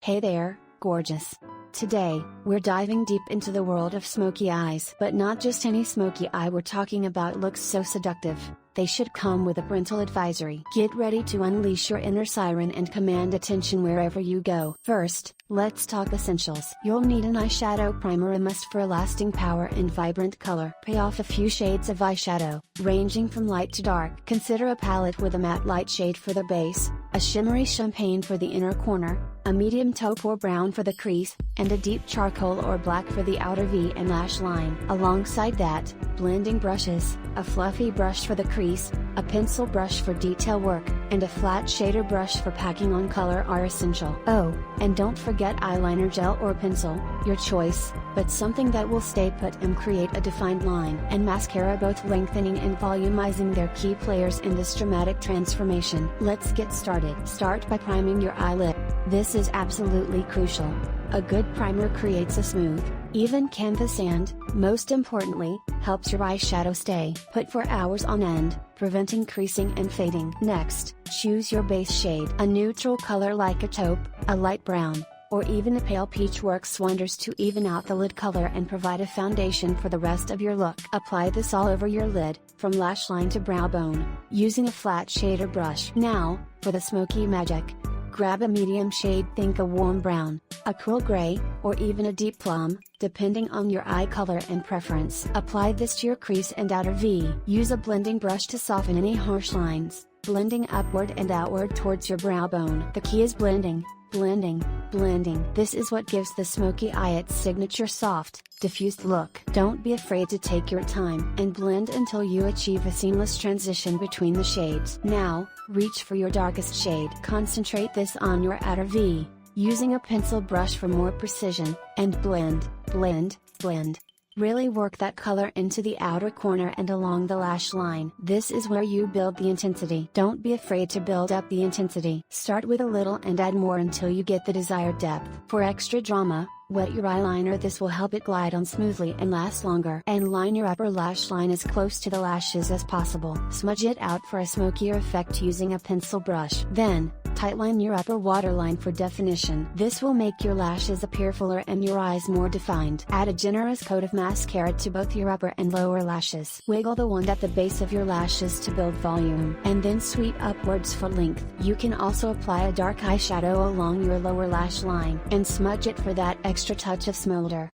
Hey there, gorgeous. Today, we're diving deep into the world of smoky eyes. But not just any smoky eye, we're talking about looks so seductive, they should come with a parental advisory. Get ready to unleash your inner siren and command attention wherever you go. First, let's talk essentials. You'll need an eyeshadow primer, a must for lasting power and vibrant color. Pay off a few shades of eyeshadow, ranging from light to dark. Consider a palette with a matte light shade for the base, a shimmery champagne for the inner corner, a medium taupe or brown for the crease, and a deep charcoal or black for the outer V and lash line. Alongside that, blending brushes, a fluffy brush for the crease, a pencil brush for detail work, and a flat shader brush for packing on color are essential. Oh, and don't forget eyeliner gel or pencil, your choice, but something that will stay put and create a defined line. And mascara, both lengthening and volumizing, their key players in this dramatic transformation. Let's get started. Start by priming your eyelid. This is absolutely crucial. A good primer creates a smooth, even canvas and, most importantly, helps your eyeshadow stay put for hours on end, preventing creasing and fading. Next, choose your base shade. A neutral color like a taupe, a light brown, or even a pale peach works wonders to even out the lid color and provide a foundation for the rest of your look. Apply this all over your lid, from lash line to brow bone, using a flat shader brush. Now, for the smoky magic. Grab a medium shade, think a warm brown, a cool gray, or even a deep plum, depending on your eye color and preference. Apply this to your crease and outer V. Use a blending brush to soften any harsh lines, blending upward and outward towards your brow bone. The key is blending, blending, blending. This is what gives the smoky eye its signature soft, diffused look. Don't be afraid to take your time and blend until you achieve a seamless transition between the shades. Now, reach for your darkest shade. Concentrate this on your outer V, using a pencil brush for more precision, and blend, blend, blend. Really work that color into the outer corner and along the lash line. This is where you build the intensity. Don't be afraid to build up the intensity. Start with a little and add more until you get the desired depth. For extra drama, wet your eyeliner. This will help it glide on smoothly and last longer. And line your upper lash line as close to the lashes as possible. Smudge it out for a smokier effect using a pencil brush. Then, tightline your upper waterline for definition. This will make your lashes appear fuller and your eyes more defined. Add a generous coat of mascara to both your upper and lower lashes. Wiggle the wand at the base of your lashes to build volume, and then sweep upwards for length. You can also apply a dark eyeshadow along your lower lash line, and smudge it for that extra touch of smolder.